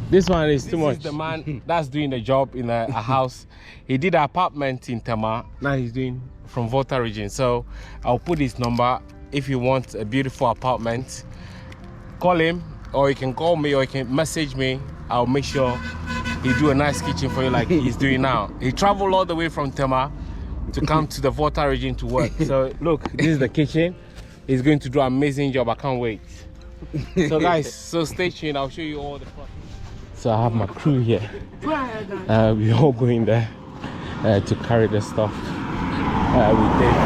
This one is too much. This is the man that's doing the job in a house. He did an apartment in Tema. Now he's doing from Volta region. So I'll put his number. If you want a beautiful apartment, call him, or you can call me, or you can message me. I'll make sure he do a nice kitchen for you like he's doing now. He traveled all the way from Tema to come to the Volta region to work. So look, this is the kitchen. He's going to do an amazing job. I can't wait. So guys, so stay tuned. I'll show you all the process. So I have my crew here. We're all going there to carry the stuff we take.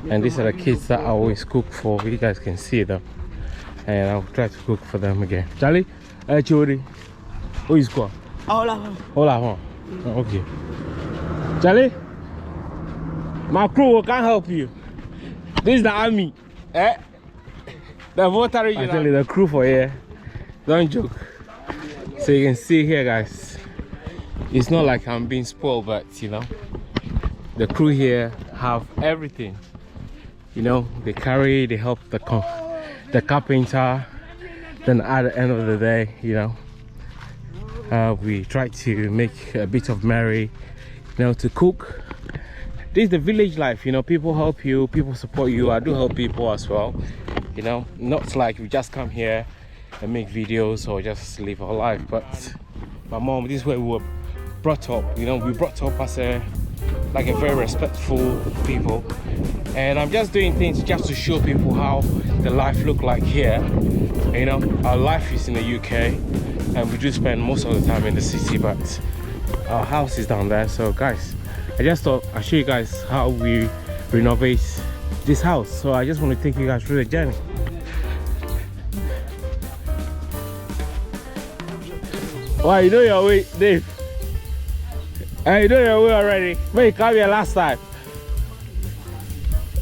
And these are the kids that I always cook for. You guys can see them. And I'll try to cook for them again. Charlie? Chori. Who is going? Hola. Hola. Okay. Charlie? My crew can't help you. This is the army. The Volta region. Actually, the crew for here. Don't joke. So you can see here, guys. It's not like I'm being spoiled, but you know, the crew here have everything. You know, they carry, they help the carpenter. Then at the end of the day, you know, we try to make a bit of merry, you know, to cook. This is the village life, you know, people help you, people support you. I do help people as well, you know, not like we just come here and make videos or just live our life. But my mom, this is where we were brought up, you know, we brought up as a very respectful people. And I'm just doing things just to show people how the life look like here. You know, our life is in the UK and we do spend most of the time in the city, but our house is down there. So guys, I just thought I'd show you guys how we renovate this house. So I just want to take you guys through the journey. Wow, you know your way, Dave. Hey, you know your way already. When you come here last time.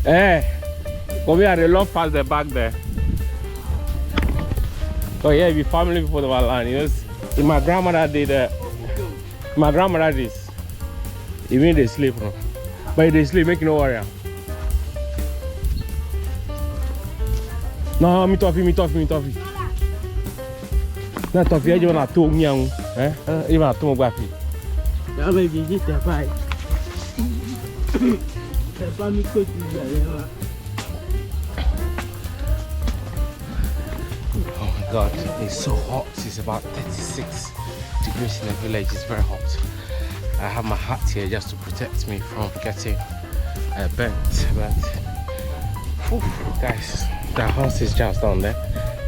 Come here, the love past the back there. Oh yeah, we family before the land. You know, my grandmother did my grandmother did. Even they sleep, no? But they sleep, make no worry. No, me toffee. Not toffee, I don't talk young. Even a talk waffy. Yeah, maybe just a fight. Oh my god, it's so hot. It's about 36 degrees in the village. It's very hot. I have my hat here just to protect me from getting burnt. But whew, guys, the house is just down there.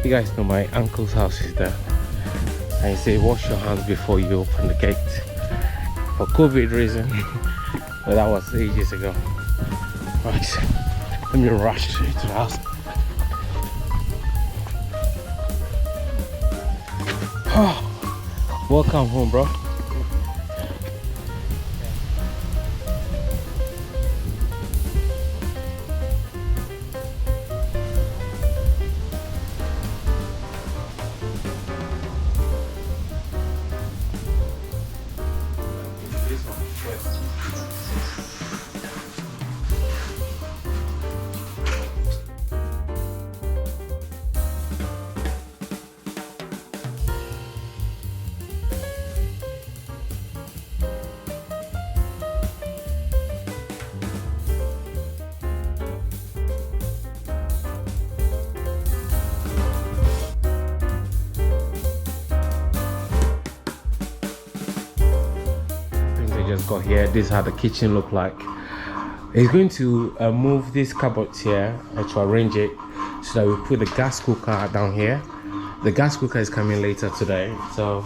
You guys know my uncle's house is there. And he say wash your hands before you open the gate for COVID reason. But that was ages ago. Right, let me rush to the house. Welcome home, bro. Just got here. This is how the kitchen look like. He's going to move these cupboards here to arrange it so that we put the gas cooker down here. The gas cooker is coming later today, so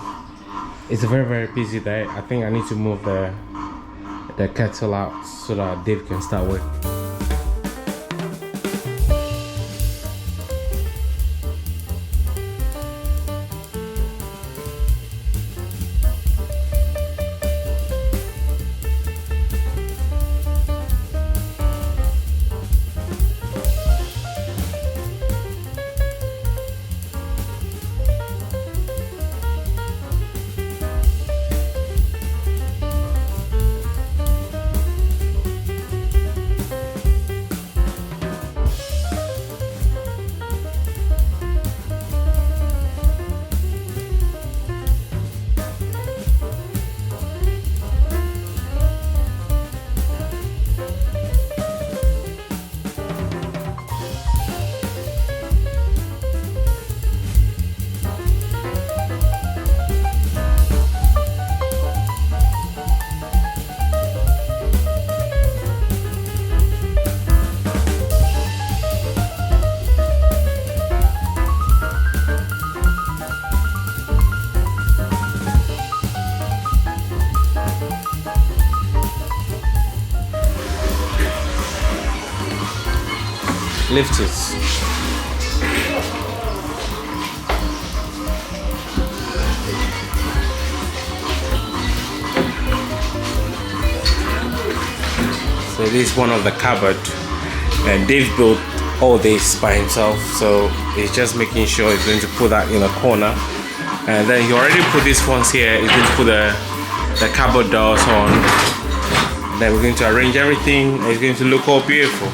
it's a very busy day. I think I need to move the kettle out so that Dave can start working. lift it. So this is one of the cupboard, and Dave built all this by himself, so he's just making sure he's going to put that in a corner, and then he already put these ones here. He's going to put the cupboard doors on, then we're going to arrange everything, and it's going to look all beautiful.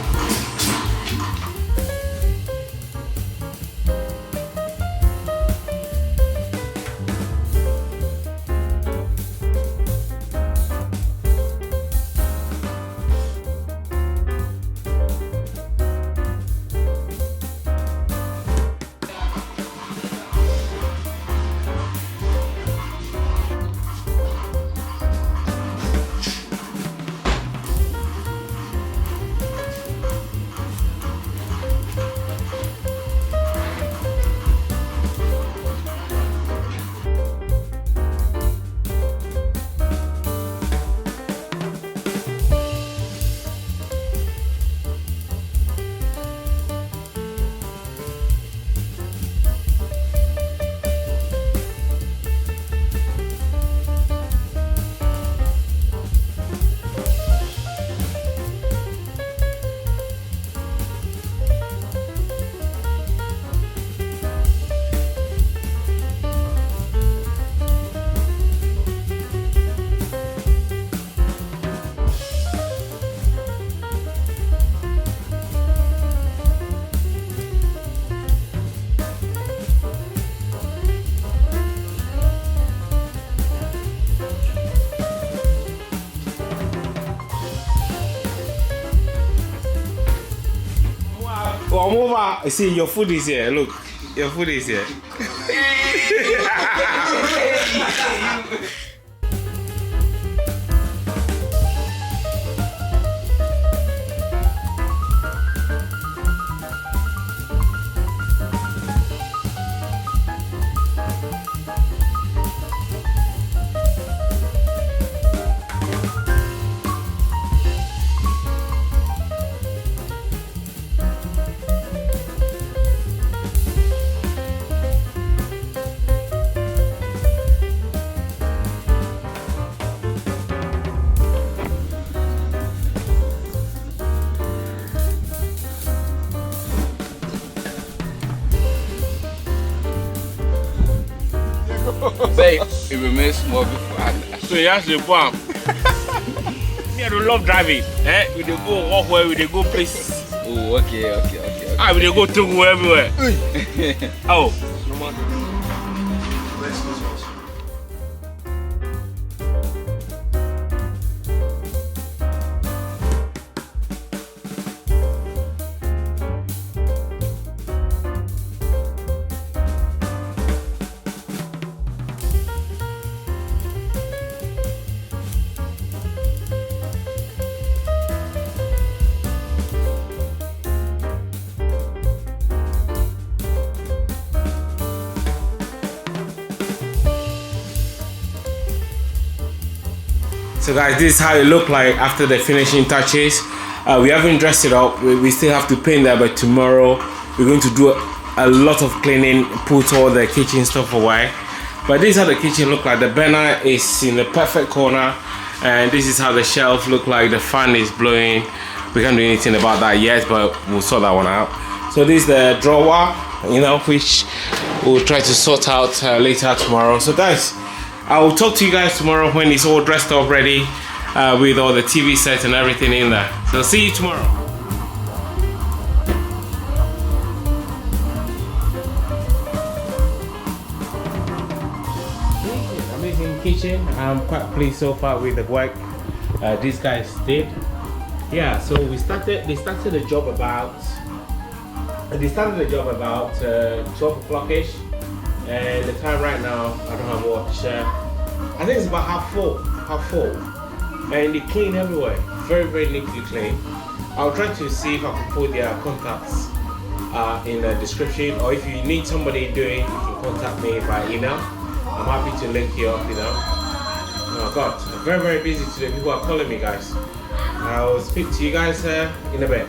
Come over. See, your food is here. Look, your food is here. Babe, it remains small before. So you actually bomb. Me, I don't love driving. We dey go walkway, we dey go places. Oh, okay. We dey go Togo everywhere. Oh. So guys, this is how it looked like after the finishing touches. We haven't dressed it up. We still have to paint that, but tomorrow we're going to do a lot of cleaning, put all the kitchen stuff away. But this is how the kitchen look like. The burner is in the perfect corner, and this is how the shelf look like. The fan is blowing. We can't do anything about that yet, but we'll sort that one out. So this is the drawer, you know, which we'll try to sort out later tomorrow. So guys, I will talk to you guys tomorrow when it's all dressed up ready with all the TV sets and everything in there. So see you tomorrow. Amazing kitchen. I'm quite pleased so far with the work these guys did. Yeah, so they started the job about 12 o'clock-ish. And the time right now, I don't have a watch. I think it's about half full. And they clean everywhere. Very, very neatly clean. I'll try to see if I can put their contacts in the description. Or if you need somebody doing, you can contact me by email. I'm happy to link you up, you know. Oh God, I'm very, very busy today. People are calling me, guys. I'll speak to you guys in a bit.